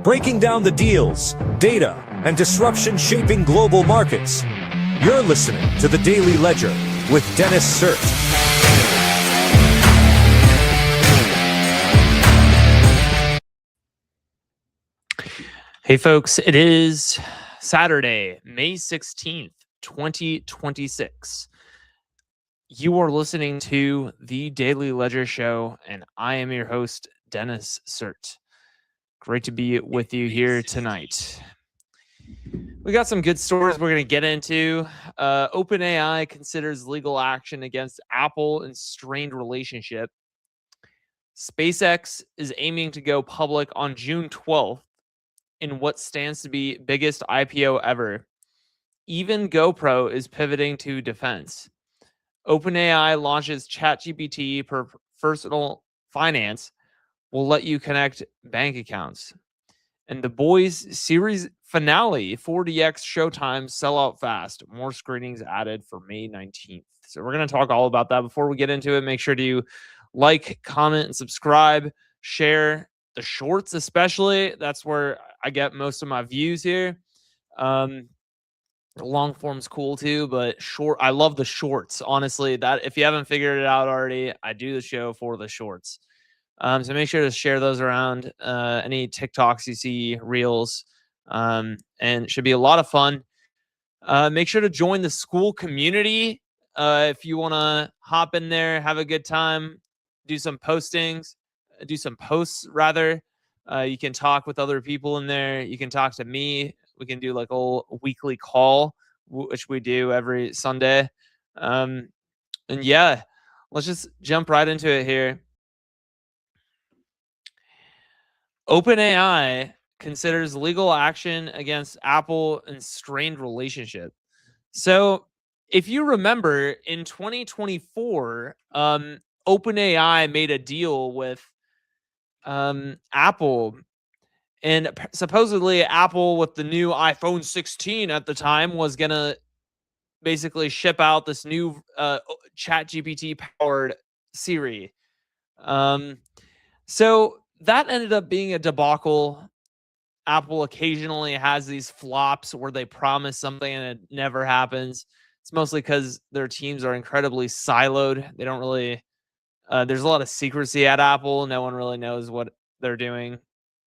Breaking down the deals, data, and disruption shaping global markets. You're listening to The Daily Ledger with Dennis Sert. Hey folks, it is Saturday, May 16th, 2026. You are listening to The Daily Ledger Show, and I am your host, Dennis Sert. Great to be with you here tonight. We got some good stories we're going to get into. OpenAI considers legal action against Apple in strained relationship. SpaceX is aiming to go public on June 12th. In what stands to be biggest IPO ever. Even GoPro is pivoting to defense. OpenAI launches ChatGPT per personal finance will let you connect bank accounts. And the Boys series finale, 4DX showtime, sell out fast. More screenings added for May 19th. So we're going to talk all about that. Before we get into it, make sure to like, comment, and subscribe, share the shorts especially. That's where I get most of my views here. Long form's cool too, but I love the shorts. Honestly, that if you haven't figured it out already, I do the show for the shorts. So make sure to share those around. Any TikToks you see, reels, and it should be a lot of fun. Make sure to join the school community if you want to hop in there, have a good time, do some postings, do some posts rather. You can talk with other people in there. You can talk to me. We can do like a weekly call, which we do every Sunday. And yeah, let's just jump right into it here. OpenAI considers legal action against Apple in strained relationship. So if you remember in 2024, OpenAI made a deal with Apple, and supposedly Apple with the new iPhone 16 at the time was gonna basically ship out this new ChatGPT powered Siri. So that ended up being a debacle. Apple occasionally has these flops where they promise something and it never happens. It's mostly because their teams are incredibly siloed. They don't really there's a lot of secrecy at Apple. No one really knows what they're doing.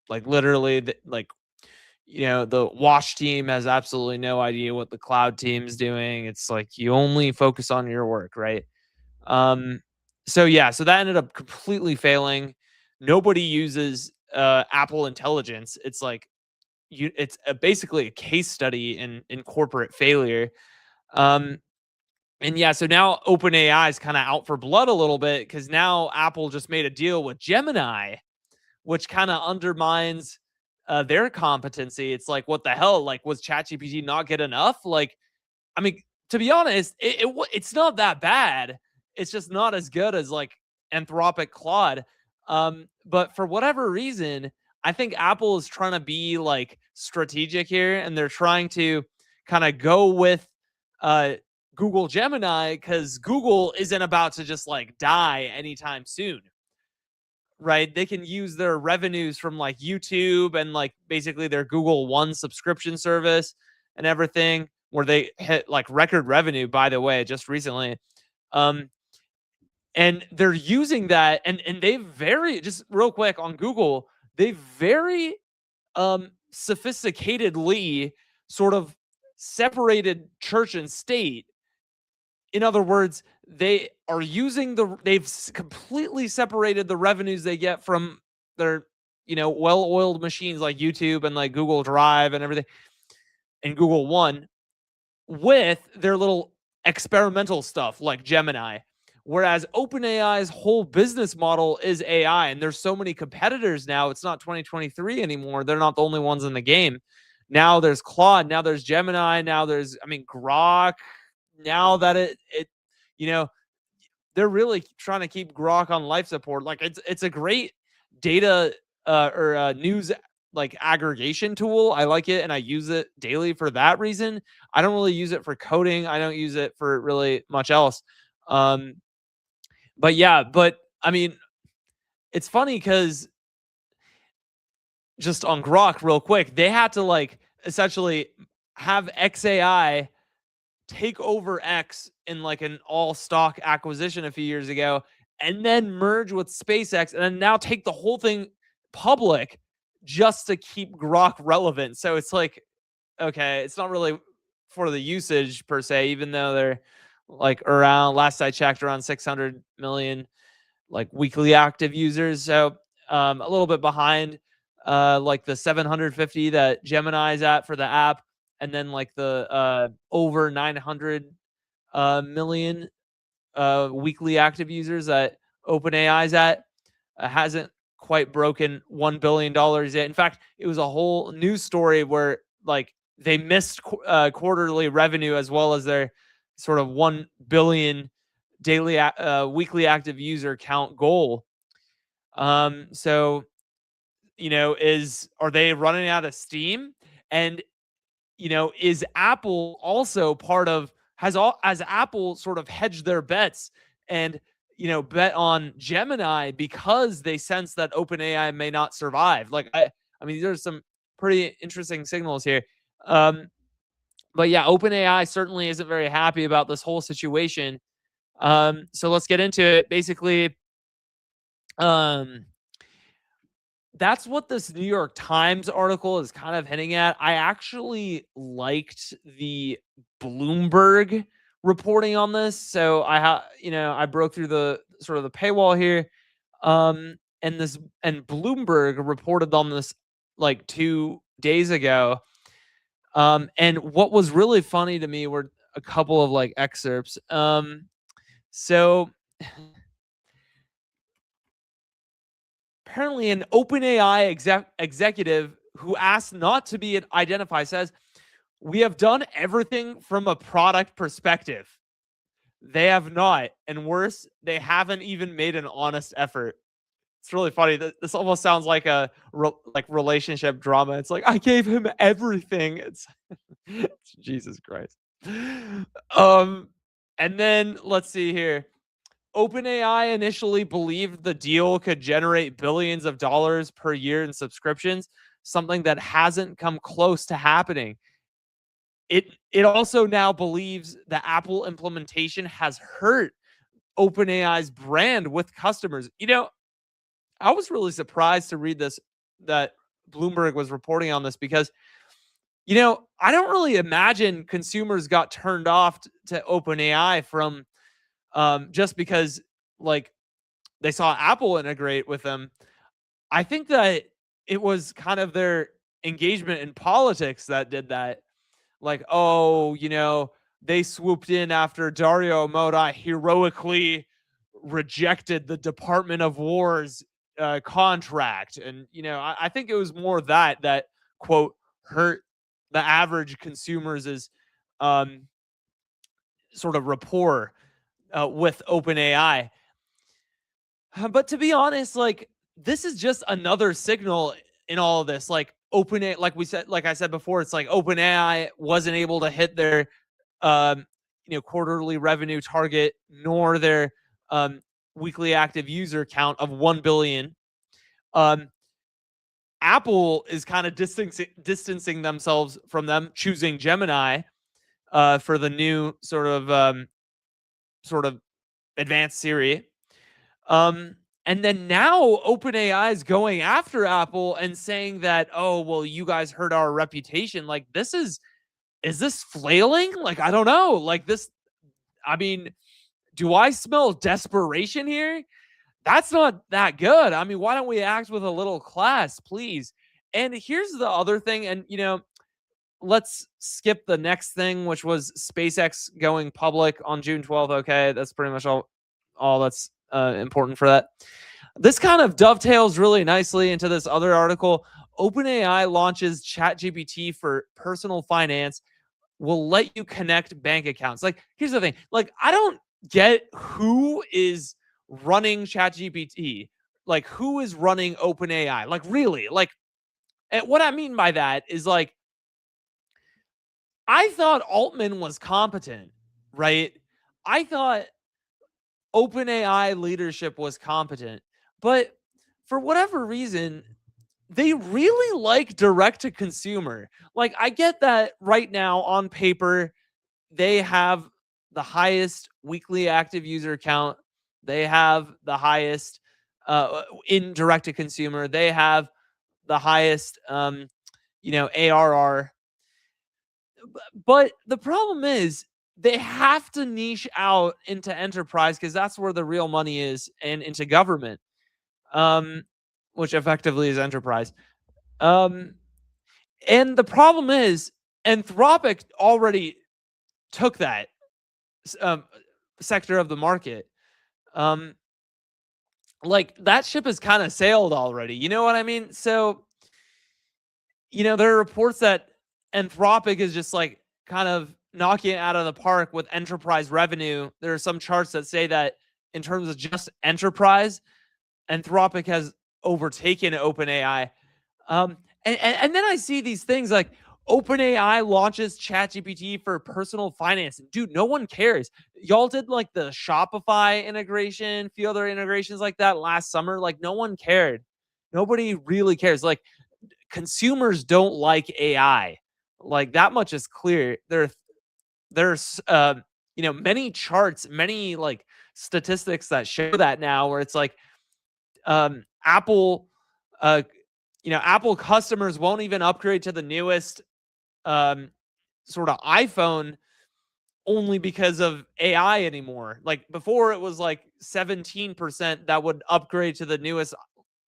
Like literally, the watch team has absolutely no idea what the cloud team's doing. It's like you only focus on your work, right? So that ended up completely failing. Nobody uses Apple Intelligence. It's like it's basically a case study in corporate failure. So now OpenAI is kind of out for blood a little bit because now Apple just made a deal with Gemini, which kind of undermines their competency. It's like, what the hell? Like, was ChatGPT not good enough? Like, I mean, to be honest, it's not that bad. It's just not as good as like Anthropic Claude. But for whatever reason, I think Apple is trying to be like strategic here, and they're trying to kind of go with Google Gemini because Google isn't about to just like die anytime soon. Right? They can use their revenues from like YouTube and like basically their Google One subscription service and everything, where they hit like record revenue, by the way, just recently. And they're using that, and they very, just real quick on Google, they very sophisticatedly sort of separated church and state. In other words, they are using they've completely separated the revenues they get from their, well-oiled machines like YouTube and like Google Drive and everything and Google One with their little experimental stuff like Gemini. Whereas OpenAI's whole business model is AI, and there's so many competitors now. It's not 2023 anymore. They're not the only ones in the game. Now there's Claude. Now there's Gemini. Now there's, Grok. Now that they're really trying to keep Grok on life support. Like it's a great data or news like aggregation tool. I like it and I use it daily for that reason. I don't really use it for coding. I don't use it for really much else. But I mean, it's funny because just on Grok real quick, they had to like essentially have XAI take over X in like an all stock acquisition a few years ago, and then merge with SpaceX, and then now take the whole thing public just to keep Grok relevant. So it's like, okay, it's not really for the usage per se, even though they're like around, last I checked, around 600 million like weekly active users. So a little bit behind like the 750 that Gemini's at for the app, and then like the over 900 million weekly active users that OpenAI's at. Hasn't quite broken $1 billion yet. In fact, it was a whole news story where like they missed quarterly revenue as well as their sort of 1 billion daily weekly active user count goal. So, you know, are they running out of steam? And, you know, is Apple also part of, has Apple sort of hedged their bets and, you know, bet on Gemini because they sense that OpenAI may not survive? Like, I mean, there's some pretty interesting signals here. But yeah, OpenAI certainly isn't very happy about this whole situation. So let's get into it. Basically, that's what this New York Times article is kind of hinting at. I actually liked the Bloomberg reporting on this. So I broke through the sort of the paywall here. And Bloomberg reported on this like 2 days ago. And what was really funny to me were a couple of like excerpts. So apparently an OpenAI executive who asked not to be identified says, "We have done everything from a product perspective. They have not. And worse, they haven't even made an honest effort." It's really funny. This almost sounds like a relationship drama. It's like, I gave him everything. It's Jesus Christ. And then let's see here. OpenAI initially believed the deal could generate billions of dollars per year in subscriptions, something that hasn't come close to happening. It also now believes the Apple implementation has hurt OpenAI's brand with customers. You know, I was really surprised to read this, that Bloomberg was reporting on this, because, you know, I don't really imagine consumers got turned off to OpenAI from just because like they saw Apple integrate with them. I think that it was kind of their engagement in politics that did that. Like, oh, you know, they swooped in after Dario Amodei heroically rejected the Department of War's contract. And, you know, I think it was more that quote hurt the average consumers' sort of rapport with OpenAI. But to be honest, like, this is just another signal in all of this. Like, OpenAI, like I said before, it's like OpenAI wasn't able to hit their quarterly revenue target, nor their weekly active user count of 1 billion. Apple is kind of distancing themselves from them, choosing Gemini for the new sort of advanced Siri. And then now OpenAI is going after Apple and saying that, oh, well, you guys hurt our reputation. Like, is this flailing? Like, I don't know. Like, this, I mean, do I smell desperation here? That's not that good. I mean, why don't we act with a little class, please? And here's the other thing. And, you know, let's skip the next thing, which was SpaceX going public on June 12th. Okay, that's pretty much all that's important for that. This kind of dovetails really nicely into this other article. OpenAI launches ChatGPT for personal finance, will let you connect bank accounts. Like, here's the thing. Like, I don't get who is running ChatGPT. Like, who is running OpenAI? Like, really? Like, and what I mean by that is, like, I thought Altman was competent, right? I thought OpenAI leadership was competent, but for whatever reason, they really like direct to consumer. Like, I get that right now on paper, they have the highest weekly active user count. They have the highest in direct to consumer. They have the highest, ARR. But the problem is they have to niche out into enterprise because that's where the real money is, and into government, um, which effectively is enterprise. Um, and the problem is Anthropic already took that um, sector of the market. Um, like that ship has kind of sailed already. You know what I mean? So, there are reports that Anthropic is just like kind of knocking it out of the park with enterprise revenue. There are some charts that say that in terms of just enterprise, Anthropic has overtaken OpenAI. And then I see these things like OpenAI launches ChatGPT for personal finance. Dude, no one cares. Y'all did like the Shopify integration, few other integrations like that last summer. Like no one cared. Nobody really cares. Like consumers don't like AI. Like that much is clear. There's many charts, many like statistics that show that now where it's like Apple Apple customers won't even upgrade to the newest sort of iPhone only because of AI anymore. Like before it was like 17% that would upgrade to the newest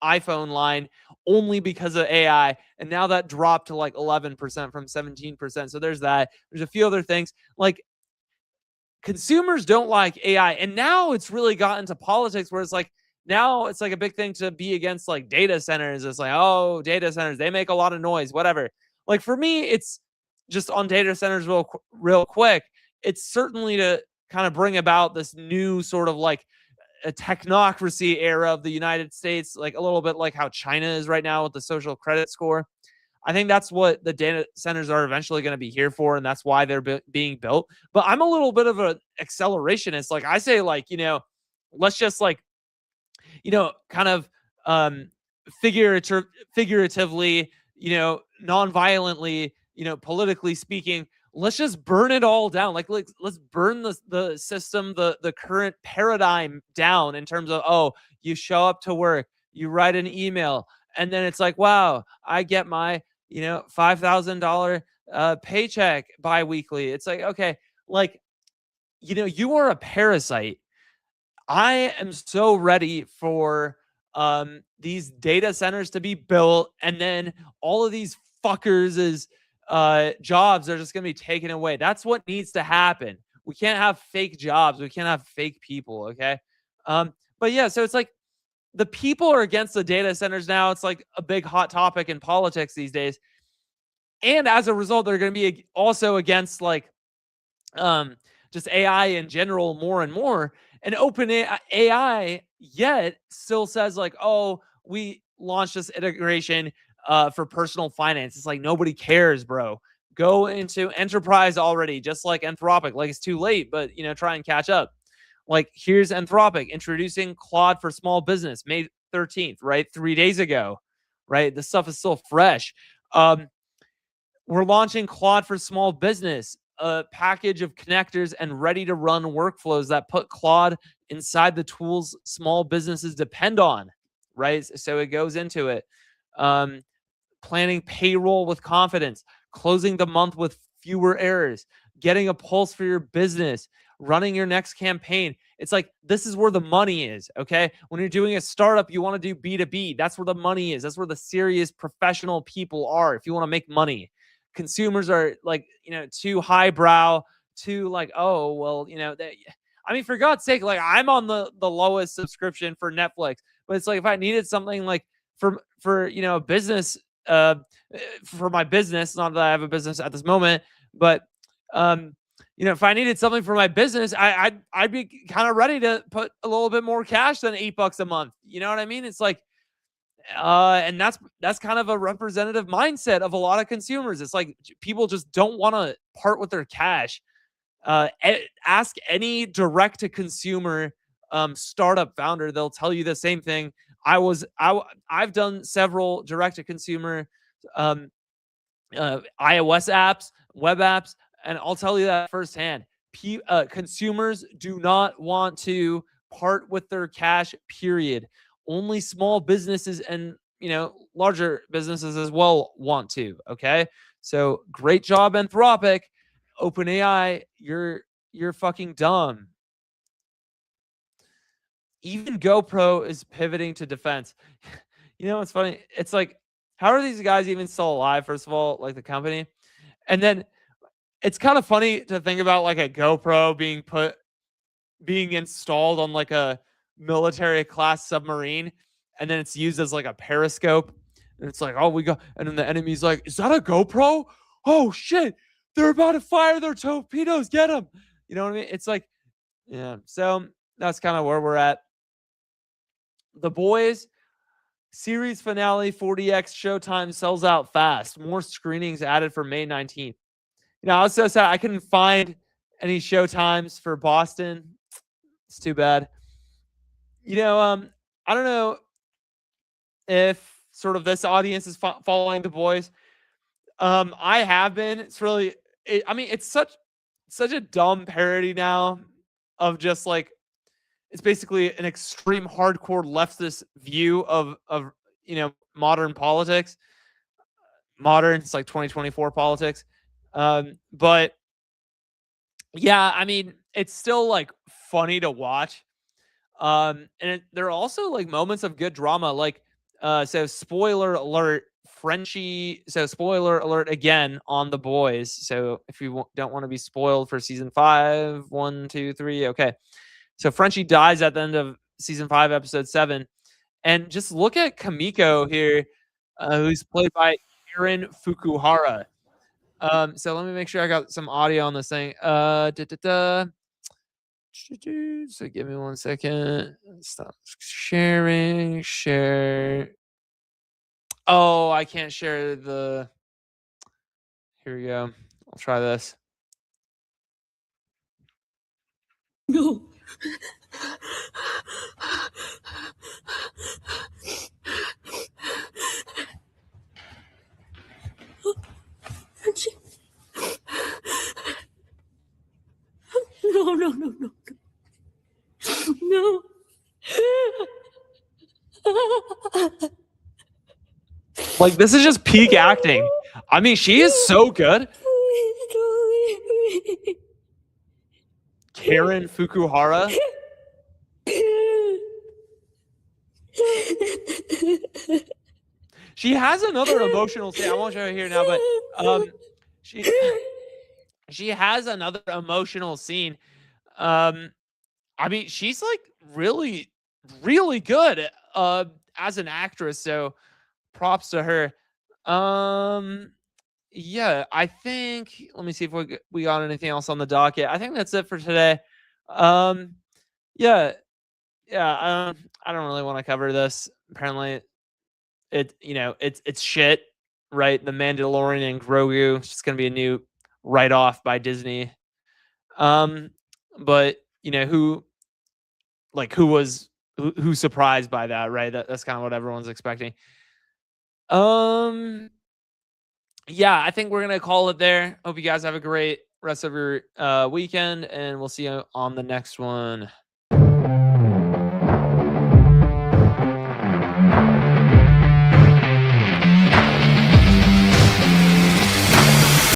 iPhone line only because of AI. And now that dropped to like 11% from 17%. So there's that. There's a few other things. Like consumers don't like AI. And now it's really gotten to politics where it's like, now it's like a big thing to be against like data centers. It's like, oh, data centers, they make a lot of noise, whatever. Like for me, it's just on data centers real quick. It's certainly to kind of bring about this new sort of like a technocracy era of the United States, like a little bit like how China is right now with the social credit score. I think that's what the data centers are eventually going to be here for, and that's why they're being built. But I'm a little bit of an accelerationist. Like I say, like, let's just like, kind of figuratively, non-violently, politically speaking, let's just burn it all down. Like let's burn the system, the current paradigm down in terms of, oh, you show up to work, you write an email, and then it's like, wow, I get my, $5,000 paycheck biweekly. It's like, okay, like, you are a parasite. I am so ready for these data centers to be built, and then all of these fuckers' jobs are just going to be taken away. That's what needs to happen. We can't have fake jobs. We can't have fake people. Okay. But yeah, so it's like the people are against the data centers now. It's like a big hot topic in politics these days. And as a result, they're going to be also against like just AI in general more and more. And OpenAI yet still says like, oh, we launched this integration for personal finance. It's like nobody cares, bro. Go into enterprise already, just like Anthropic. Like it's too late, but try and catch up. Like here's Anthropic introducing Claude for small business, May 13th, right? 3 days ago, right? This stuff is still fresh. We're launching Claude for small business, a package of connectors and ready-to-run workflows that put Claude inside the tools small businesses depend on, right? So it goes into it. Planning payroll with confidence, closing the month with fewer errors, getting a pulse for your business, running your next campaign. It's like, this is where the money is, okay? When you're doing a startup, you want to do B2B. That's where the money is. That's where the serious professional people are if you want to make money. Consumers are like, too highbrow, too like, oh, well, I mean, for God's sake, like I'm on the lowest subscription for Netflix, but it's like if I needed something like for a business, for my business, not that I have a business at this moment, but if I needed something for my business, I'd be kind of ready to put a little bit more cash than $8 a month. You know what I mean? It's like, and that's kind of a representative mindset of a lot of consumers. It's like people just don't want to part with their cash. Ask any direct to consumer startup founder, they'll tell you the same thing. I've done several direct to consumer um, iOS apps, web apps, and I'll tell you that firsthand. Consumers do not want to part with their cash. Period. Only small businesses and larger businesses as well want to. Okay, so great job, Anthropic, OpenAI. You're fucking dumb. Even GoPro is pivoting to defense. It's funny. It's like, how are these guys even still alive? First of all, like the company, and then it's kind of funny to think about like a GoPro being installed on like a military class submarine, and then it's used as like a periscope, and it's like, oh, we go, and then the enemy's like, is that a GoPro? Oh shit, they're about to fire their torpedoes. Get them. You know what I mean? It's like, yeah. So that's kind of where we're at. The Boys series finale 40x showtime sells out fast. More screenings added for May 19th. I was so sad I couldn't find any showtimes for Boston. It's too bad. I don't know if sort of this audience is following The Boys. I have been. It's really, it's such a dumb parody now of just like, it's basically an extreme hardcore leftist view of modern politics. Modern, it's like 2024 politics. But yeah, it's still like funny to watch. And there are also like moments of good drama. Like, so spoiler alert, Frenchie. So spoiler alert again on The Boys. So if you don't want to be spoiled for season 5, 1, 2, 3, okay. So Frenchie dies at the end of season 5, episode 7. And just look at Kamiko here, who's played by Karen Fukuhara. So let me make sure I got some audio on this thing. So give me 1 second. Stop sharing. Share. Oh, I can't share the. Here we go. I'll try this. No. No, no, no, no. No. Like, this is just peak acting. She is so good. Karen Fukuhara. She has another emotional scene. I won't show you here now, but she has another emotional scene. She's like really, really good as an actress. So props to her. Yeah, I think, let me see if we got anything else on the docket. I think that's it for today. Yeah. I don't really want to cover this. Apparently it's shit, right? The Mandalorian and Grogu, it's just going to be a new write-off by Disney. But who's surprised by that, right? That's kind of what everyone's expecting. Yeah, I think we're gonna call it there. Hope you guys have a great rest of your weekend, and we'll see you on the next one.